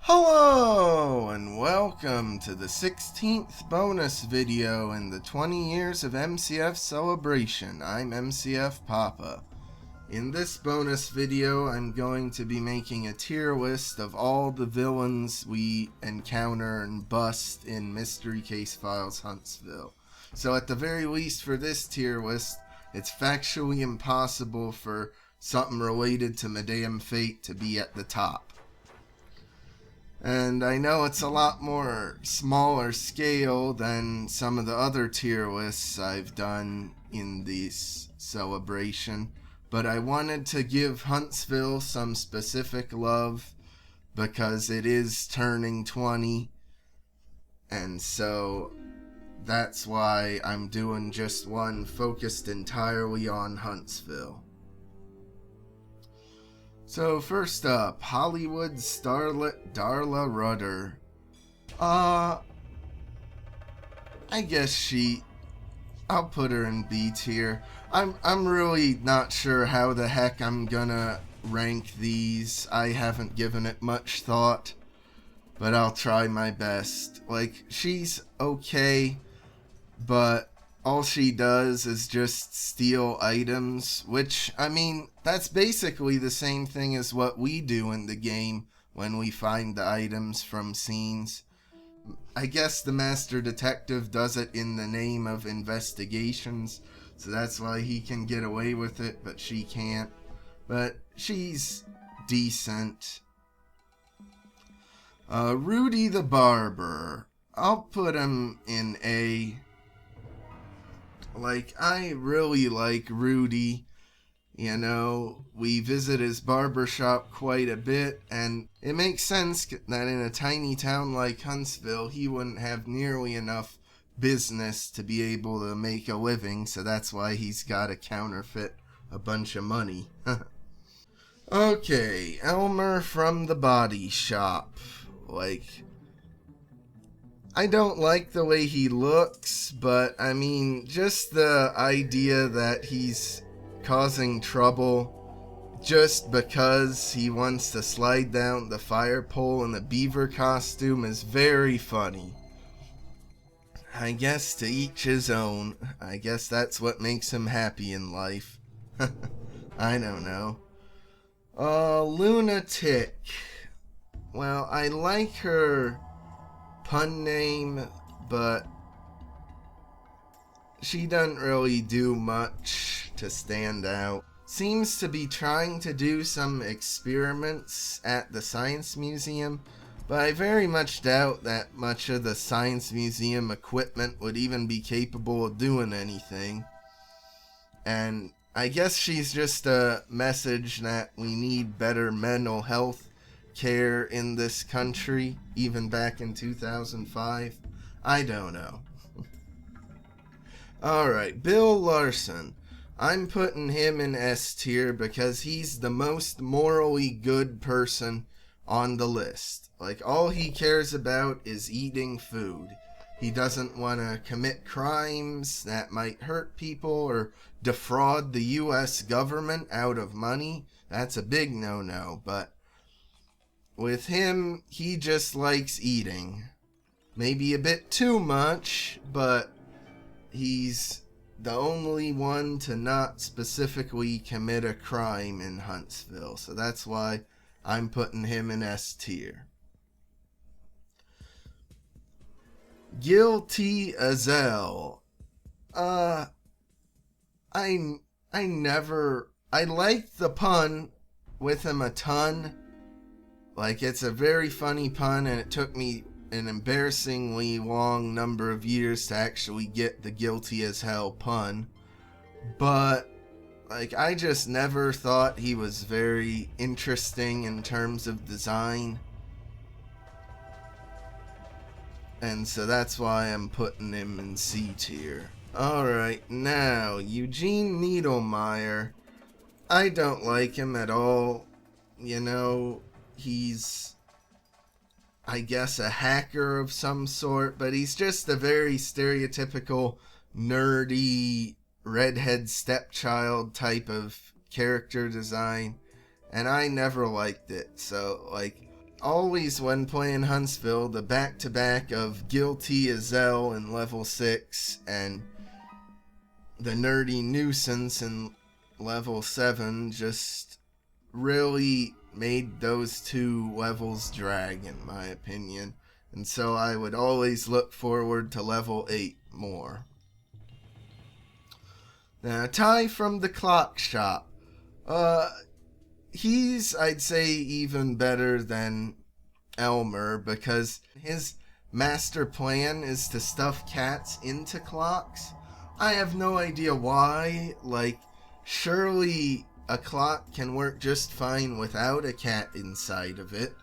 Hello and welcome to the 16th bonus video in the 20 years of MCF celebration. I'm MCFPapa. In this bonus video, I'm going to be making a tier list of all the villains we encounter and bust in Mystery Case Files Huntsville. So at the very least for this tier list, it's factually impossible for something related to Madame Fate to be at the top. And I know it's a lot more smaller scale than some of the other tier lists I've done in this celebration, but I wanted to give Huntsville some specific love because it is turning 20, and so that's why I'm doing just one focused entirely on Huntsville. So first up, Hollywood starlet Darla Rudder. I guess I'll put her in B tier. I'm really not sure how the heck I'm gonna rank these. I haven't given it much thought, but I'll try my best. Like, she's okay, but all she does is just steal items, which, I mean, that's basically the same thing as what we do in the game when we find the items from scenes. I guess the Master Detective does it in the name of investigations, so that's why he can get away with it, but she can't. But she's decent. Rudy the Barber. I'll put him in A. Like, I really like Rudy. You know, we visit his barbershop quite a bit, and it makes sense that in a tiny town like Huntsville, he wouldn't have nearly enough business to be able to make a living, so that's why he's got to counterfeit a bunch of money. Okay, Elmer from the Body Shop. Like, I don't like the way he looks, but I mean, just the idea that he's causing trouble just because he wants to slide down the fire pole in the beaver costume is very funny. I guess to each his own. I guess that's what makes him happy in life. I don't know. Lunatic. Well, I like her pun name, but she doesn't really do much to stand out. Seems to be trying to do some experiments at the Science Museum, but I very much doubt that much of the Science Museum equipment would even be capable of doing anything. And I guess she's just a message that we need better mental health care in this country, even back in 2005. I don't know. Alright, Bill Larson. I'm putting him in S tier because he's the most morally good person on the list. Like, all he cares about is eating food. He doesn't want to commit crimes that might hurt people or defraud the US government out of money. That's a big no-no, but with him, he just likes eating. Maybe a bit too much, but he's the only one to not specifically commit a crime in Huntsville. So that's why I'm putting him in S tier. Guilty Azelle. I liked the pun with him a ton. Like, it's a very funny pun, and it took me an embarrassingly long number of years to actually get the guilty as hell pun. But, like, I just never thought he was very interesting in terms of design. And so that's why I'm putting him in C tier. Alright, now, Eugene Needlemeyer. I don't like him at all. You know, he's, I guess, a hacker of some sort, but he's just a very stereotypical, nerdy, redhead stepchild type of character design, and I never liked it. So, like, always when playing Huntsville, the back-to-back of Guilty as Hell in level 6 and the Nerdy Nuisance in level 7 just really made those two levels drag, in my opinion. And so I would always look forward to level 8 more. Now, Ty from the Clock Shop. He's, I'd say, even better than Elmer because his master plan is to stuff cats into clocks. I have no idea why. Like, surely a clock can work just fine without a cat inside of it.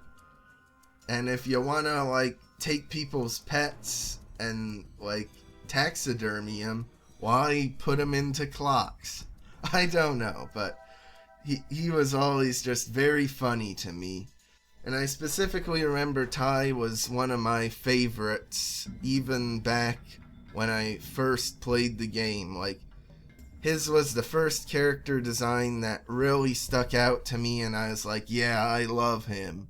And if you want to, like, take people's pets and, like, taxidermy them, why put them into clocks? I don't know, but he was always just very funny to me. And I specifically remember Ty was one of my favorites, even back when I first played the game. Like, his was the first character design that really stuck out to me, and I was like, yeah, I love him.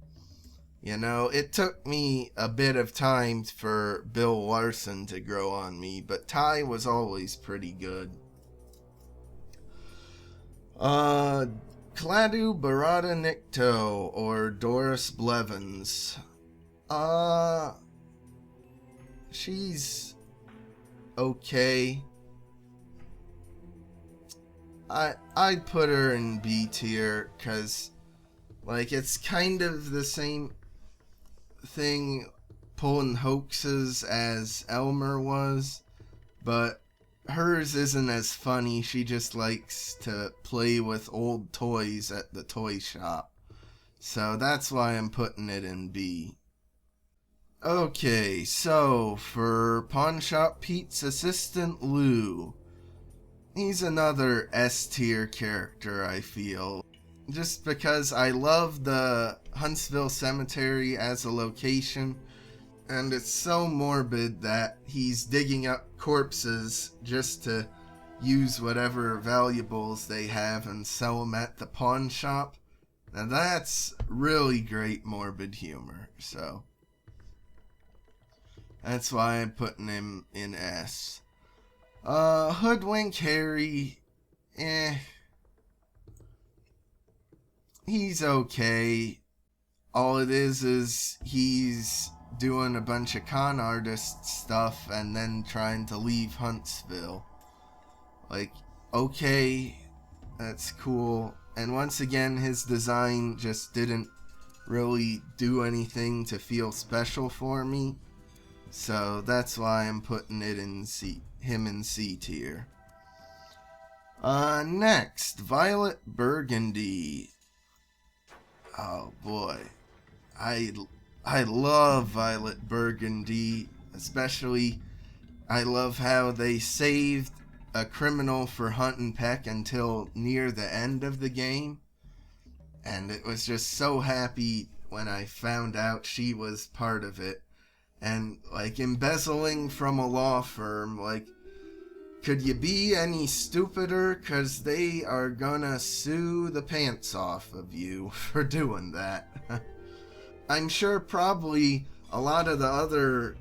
You know, it took me a bit of time for Bill Larson to grow on me, but Ty was always pretty good. Cladu Barada Nikto, or Doris Blevins. She's okay. I'd put her in B tier, cause, like, it's kind of the same thing pulling hoaxes as Elmer was, but hers isn't as funny. She just likes to play with old toys at the toy shop. So that's why I'm putting it in B. Okay, so for Pawn Shop Pete's assistant Lou. He's another S tier character, I feel. Just because I love the Huntsville Cemetery as a location, and it's so morbid that he's digging up corpses just to use whatever valuables they have and sell them at the pawn shop. Now that's really great morbid humor, so that's why I'm putting him in S. Hoodwink Harry, he's okay. All it is he's doing a bunch of con artist stuff and then trying to leave Huntsville. Like, okay, that's cool. And once again, his design just didn't really do anything to feel special for me. So that's why I'm putting it in him in C tier. Next, Violet Burgundy. Oh boy. I love Violet Burgundy, especially I love how they saved a criminal for Hunt and Peck until near the end of the game. And it was just so happy when I found out she was part of it. And, like, embezzling from a law firm, like, could you be any stupider? 'Cause they are gonna sue the pants off of you for doing that. I'm sure probably a lot of the other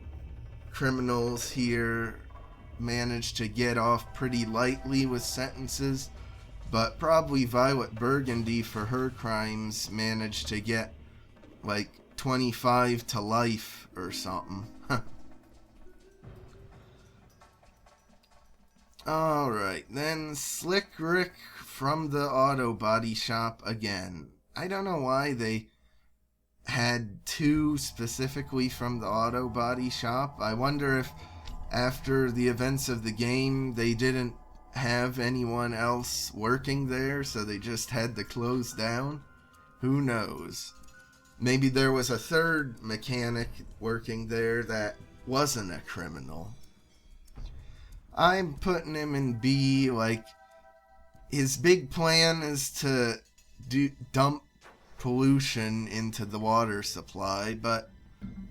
criminals here managed to get off pretty lightly with sentences, but probably Violet Burgundy for her crimes managed to get like 25 to life or something. Alright, then Slick Rick from the auto body shop again. I don't know why they had two specifically from the auto body shop. I wonder if after the events of the game they didn't have anyone else working there, so they just had to close down. Who knows? Maybe there was a third mechanic working there that wasn't a criminal. I'm putting him in B. Like, his big plan is to dump pollution into the water supply, but,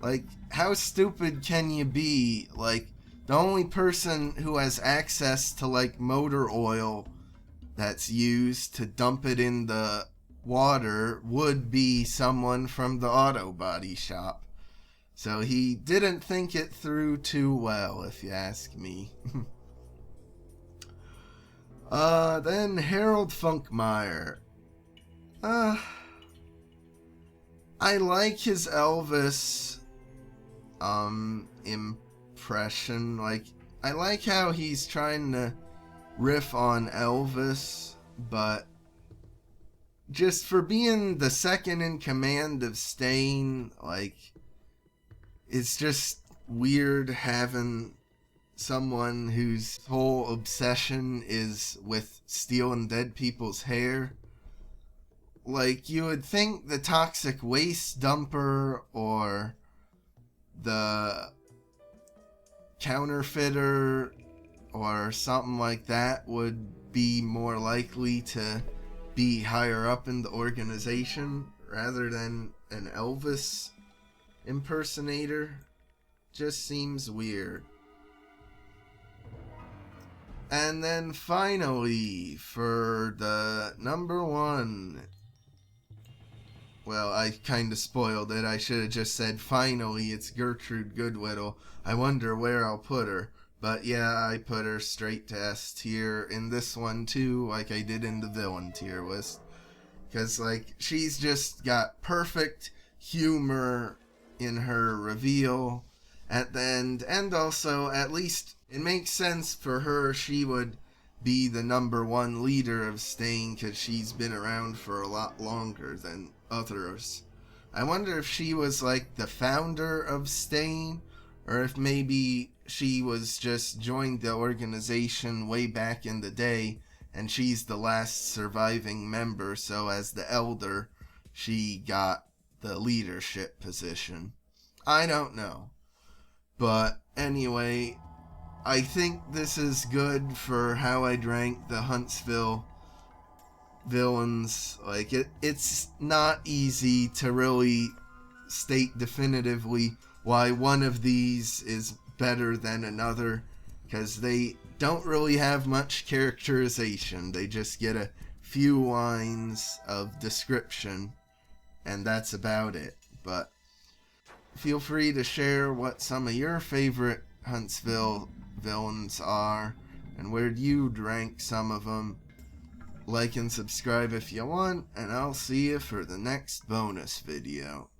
like, how stupid can you be? Like, the only person who has access to, like, motor oil that's used to dump it in the water would be someone from the auto body shop. So he didn't think it through too well, if you ask me. Then Harold Funkmeyer. I like his Elvis, impression. Like, I like how he's trying to riff on Elvis, but just for being the second in command of S.T.A.I.N, like, it's just weird having someone whose whole obsession is with stealing dead people's hair. Like, you would think the toxic waste dumper or the counterfeiter or something like that would be more likely to be higher up in the organization rather than an Elvis impersonator. Just seems weird. And then finally, for the number one, well, I kind of spoiled it. I should have just said finally it's Gertrude Goodwittle. I wonder where I'll put her. But yeah, I put her straight to S tier in this one too, like I did in the villain tier list. Because, like, she's just got perfect humor in her reveal at the end. And also, at least, it makes sense for her. She would be the number one leader of S.T.A.I.N. because she's been around for a lot longer than others. I wonder if she was, like, the founder of S.T.A.I.N. or if maybe she was just joined the organization way back in the day and she's the last surviving member, so as the elder, she got the leadership position. I don't know. But anyway, I think this is good for how I'd rank the Huntsville villains. Like, it's not easy to really state definitively why one of these is better than another, because they don't really have much characterization. They just get a few lines of description, and that's about it. But feel free to share what some of your favorite Huntsville villains are, and where you'd rank some of them. Like and subscribe if you want, and I'll see you for the next bonus video.